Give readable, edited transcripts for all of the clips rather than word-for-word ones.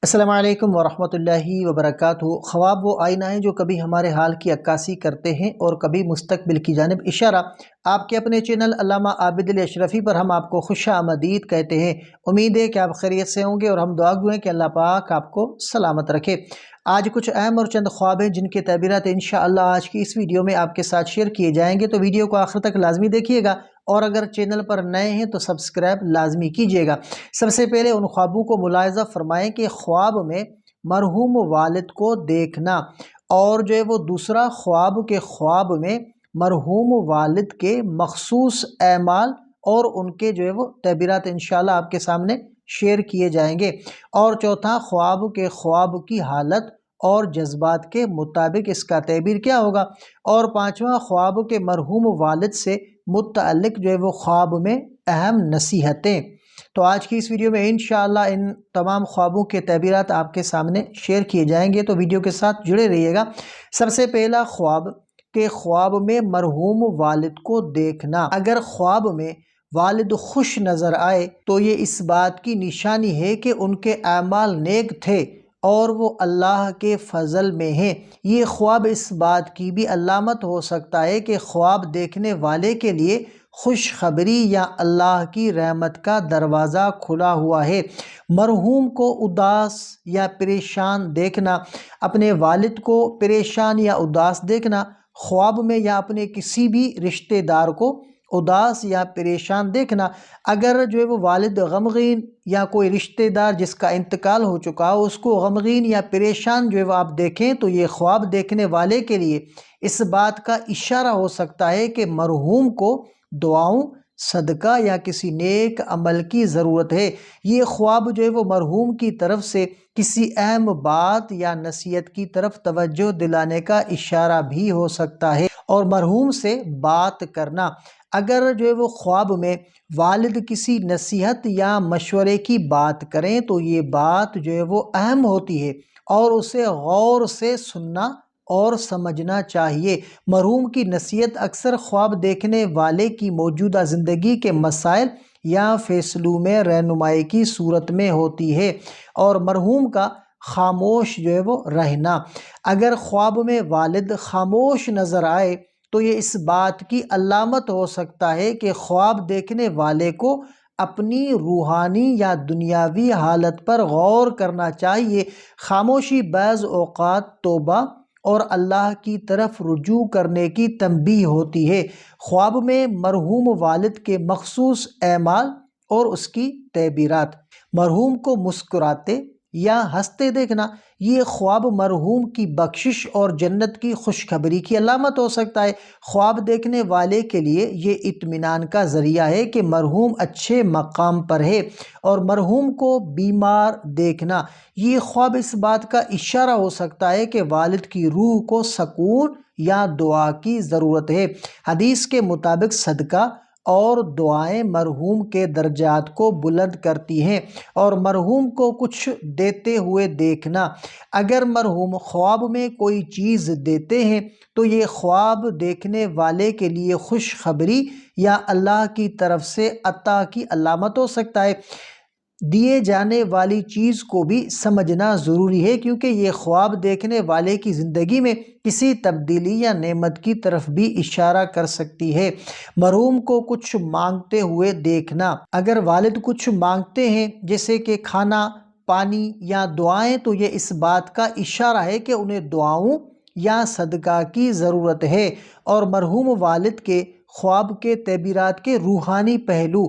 السلام علیکم ورحمۃ اللہ وبرکاتہ۔ خواب وہ آئینہ ہیں جو کبھی ہمارے حال کی عکاسی کرتے ہیں اور کبھی مستقبل کی جانب اشارہ۔ آپ کے اپنے چینل علامہ عابد علی اشرفی پر ہم آپ کو خوش آمدید کہتے ہیں۔ امید ہے کہ آپ خیریت سے ہوں گے اور ہم دعا گو ہیں کہ اللہ پاک آپ کو سلامت رکھے۔ آج کچھ اہم اور چند خواب ہیں جن کے تعبیرات انشاءاللہ آج کی اس ویڈیو میں آپ کے ساتھ شیئر کیے جائیں گے، تو ویڈیو کو آخر تک لازمی دیکھیے گا، اور اگر چینل پر نئے ہیں تو سبسکرائب لازمی کیجیے گا۔ سب سے پہلے ان خوابوں کو ملاحظہ فرمائیں کہ خواب میں مرحوم والد کو دیکھنا، اور وہ دوسرا خواب میں مرحوم والد کے مخصوص اعمال اور ان کے وہ تعبیرات انشاءاللہ آپ کے سامنے شیئر کیے جائیں گے۔ اور چوتھا خواب کی حالت اور جذبات کے مطابق اس کا تعبیر کیا ہوگا۔ اور پانچواں خواب کے مرحوم والد سے متعلق وہ خواب میں اہم نصیحتیں۔ تو آج کی اس ویڈیو میں انشاءاللہ ان تمام خوابوں کے تعبیرات آپ کے سامنے شیئر کیے جائیں گے، تو ویڈیو کے ساتھ جڑے رہیے گا۔ سب سے پہلا خواب میں مرحوم والد کو دیکھنا۔ اگر خواب میں والد خوش نظر آئے تو یہ اس بات کی نشانی ہے کہ ان کے اعمال نیک تھے اور وہ اللہ کے فضل میں ہیں۔ یہ خواب اس بات کی بھی علامت ہو سکتا ہے کہ خواب دیکھنے والے کے لیے خوشخبری یا اللہ کی رحمت کا دروازہ کھلا ہوا ہے۔ مرحوم کو اداس یا پریشان دیکھنا۔ اپنے والد کو پریشان یا اداس دیکھنا خواب میں، یا اپنے کسی بھی رشتہ دار کو اداس یا پریشان دیکھنا، اگر وہ والد غمگین یا کوئی رشتہ دار جس کا انتقال ہو چکا ہو اس کو غمگین یا پریشان وہ آپ دیکھیں، تو یہ خواب دیکھنے والے کے لیے اس بات کا اشارہ ہو سکتا ہے کہ مرحوم کو دعاؤں، صدقہ یا کسی نیک عمل کی ضرورت ہے۔ یہ خواب وہ مرحوم کی طرف سے کسی اہم بات یا نصیحت کی طرف توجہ دلانے کا اشارہ بھی ہو سکتا ہے۔ اور مرحوم سے بات کرنا، اگر وہ خواب میں والد کسی نصیحت یا مشورے کی بات کریں تو یہ بات وہ اہم ہوتی ہے اور اسے غور سے سننا اور سمجھنا چاہیے۔ مرحوم کی نصیحت اکثر خواب دیکھنے والے کی موجودہ زندگی کے مسائل یا فیصلوں میں رہنمائی کی صورت میں ہوتی ہے۔ اور مرحوم کا خاموش وہ رہنا، اگر خواب میں والد خاموش نظر آئے تو یہ اس بات کی علامت ہو سکتا ہے کہ خواب دیکھنے والے کو اپنی روحانی یا دنیاوی حالت پر غور کرنا چاہیے۔ خاموشی بعض اوقات توبہ اور اللہ کی طرف رجوع کرنے کی تنبیہ ہوتی ہے۔ خواب میں مرحوم والد کے مخصوص اعمال اور اس کی تعبیرات۔ مرحوم کو مسکراتے یا ہنستے دیکھنا، یہ خواب مرحوم کی بخشش اور جنت کی خوشخبری کی علامت ہو سکتا ہے۔ خواب دیکھنے والے کے لیے یہ اطمینان کا ذریعہ ہے کہ مرحوم اچھے مقام پر ہے۔ اور مرحوم کو بیمار دیکھنا، یہ خواب اس بات کا اشارہ ہو سکتا ہے کہ والد کی روح کو سکون یا دعا کی ضرورت ہے۔ حدیث کے مطابق صدقہ اور دعائیں مرحوم کے درجات کو بلند کرتی ہیں۔ اور مرحوم کو کچھ دیتے ہوئے دیکھنا، اگر مرحوم خواب میں کوئی چیز دیتے ہیں تو یہ خواب دیکھنے والے کے لیے خوشخبری یا اللہ کی طرف سے عطا کی علامت ہو سکتا ہے۔ دیے جانے والی چیز کو بھی سمجھنا ضروری ہے، کیونکہ یہ خواب دیکھنے والے کی زندگی میں کسی تبدیلی یا نعمت کی طرف بھی اشارہ کر سکتی ہے۔ مرحوم کو کچھ مانگتے ہوئے دیکھنا، اگر والد کچھ مانگتے ہیں جیسے کہ کھانا، پانی یا دعائیں، تو یہ اس بات کا اشارہ ہے کہ انہیں دعاؤں یا صدقہ کی ضرورت ہے۔ اور مرحوم والد کے خواب کے تعبیرات کے روحانی پہلو۔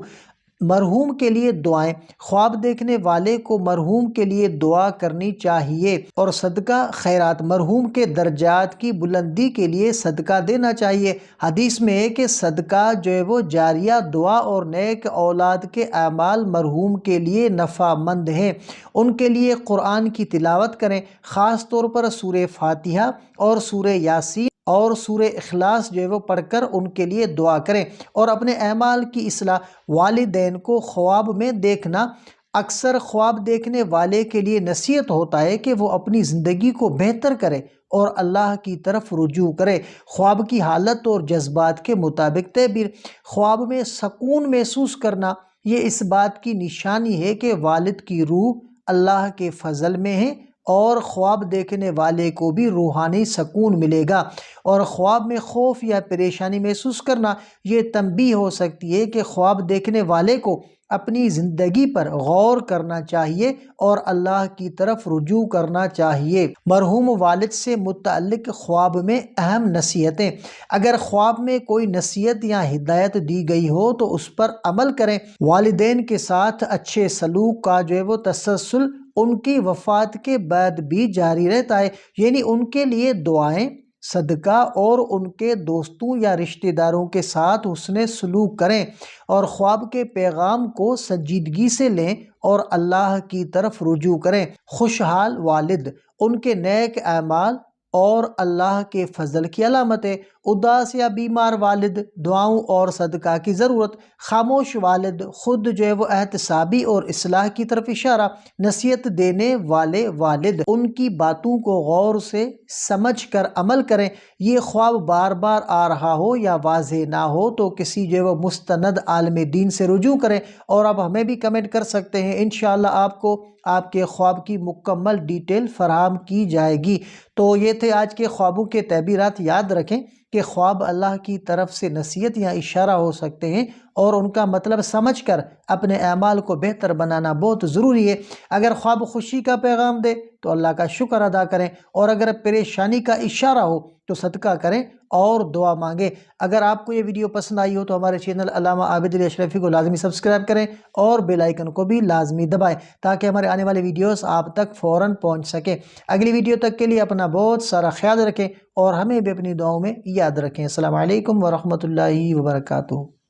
مرحوم کے لیے دعائیں، خواب دیکھنے والے کو مرحوم کے لیے دعا کرنی چاہیے۔ اور صدقہ خیرات، مرحوم کے درجات کی بلندی کے لیے صدقہ دینا چاہیے۔ حدیث میں ہے کہ صدقہ وہ جاریہ، دعا اور نیک اولاد کے اعمال مرحوم کے لیے نفع مند ہیں۔ ان کے لیے قرآن کی تلاوت کریں، خاص طور پر سورہ فاتحہ اور سورہ یاسین اور سورہ اخلاص وہ پڑھ کر ان کے لیے دعا کریں۔ اور اپنے اعمال کی اصلاح، والدین کو خواب میں دیکھنا اکثر خواب دیکھنے والے کے لیے نصیحت ہوتا ہے کہ وہ اپنی زندگی کو بہتر کرے اور اللہ کی طرف رجوع کرے۔ خواب کی حالت اور جذبات کے مطابق تعبیر، خواب میں سکون محسوس کرنا، یہ اس بات کی نشانی ہے کہ والد کی روح اللہ کے فضل میں ہیں، اور خواب دیکھنے والے کو بھی روحانی سکون ملے گا۔ اور خواب میں خوف یا پریشانی محسوس کرنا یہ تنبیہ ہو سکتی ہے کہ خواب دیکھنے والے کو اپنی زندگی پر غور کرنا چاہیے اور اللہ کی طرف رجوع کرنا چاہیے۔ مرحوم والد سے متعلق خواب میں اہم نصیحتیں۔ اگر خواب میں کوئی نصیحت یا ہدایت دی گئی ہو تو اس پر عمل کریں۔ والدین کے ساتھ اچھے سلوک کا جو ہے وہ تسلسل ان کی وفات کے بعد بھی جاری رہتا ہے، یعنی ان کے لیے دعائیں، صدقہ اور ان کے دوستوں یا رشتہ داروں کے ساتھ حسن سلوک کریں، اور خواب کے پیغام کو سنجیدگی سے لیں اور اللہ کی طرف رجوع کریں۔ خوشحال والد ان کے نیک اعمال اور اللہ کے فضل کی علامت ہے۔ اداس یا بیمار والد دعاؤں اور صدقہ کی ضرورت۔ خاموش والد خود جو ہے وہ احتسابی اور اصلاح کی طرف اشارہ۔ نصیحت دینے والے والد ان کی باتوں کو غور سے سمجھ کر عمل کریں۔ یہ خواب بار بار آ رہا ہو یا واضح نہ ہو تو کسی جو ہے وہ مستند عالم دین سے رجوع کریں، اور آپ ہمیں بھی کمنٹ کر سکتے ہیں، انشاءاللہ آپ کو آپ کے خواب کی مکمل ڈیٹیل فراہم کی جائے گی۔ تو یہ تھے آج کے خوابوں کے تعبیرات۔ یاد رکھیں کہ خواب اللہ کی طرف سے نصیحت یا اشارہ ہو سکتے ہیں، اور ان کا مطلب سمجھ کر اپنے اعمال کو بہتر بنانا بہت ضروری ہے۔ اگر خواب خوشی کا پیغام دے تو اللہ کا شکر ادا کریں، اور اگر پریشانی کا اشارہ ہو تو صدقہ کریں اور دعا مانگیں۔ اگر آپ کو یہ ویڈیو پسند آئی ہو تو ہمارے چینل علامہ عابد علی اشرفی کو لازمی سبسکرائب کریں اور بیل آئیکن کو بھی لازمی دبائیں تاکہ ہمارے آنے والے ویڈیوز آپ تک فوراً پہنچ سکیں۔ اگلی ویڈیو تک کے لیے اپنا بہت سارا خیال رکھیں اور ہمیں بھی اپنی دعاؤں میں یاد رکھیں۔ السلام علیکم ورحمۃ اللہ وبرکاتہ۔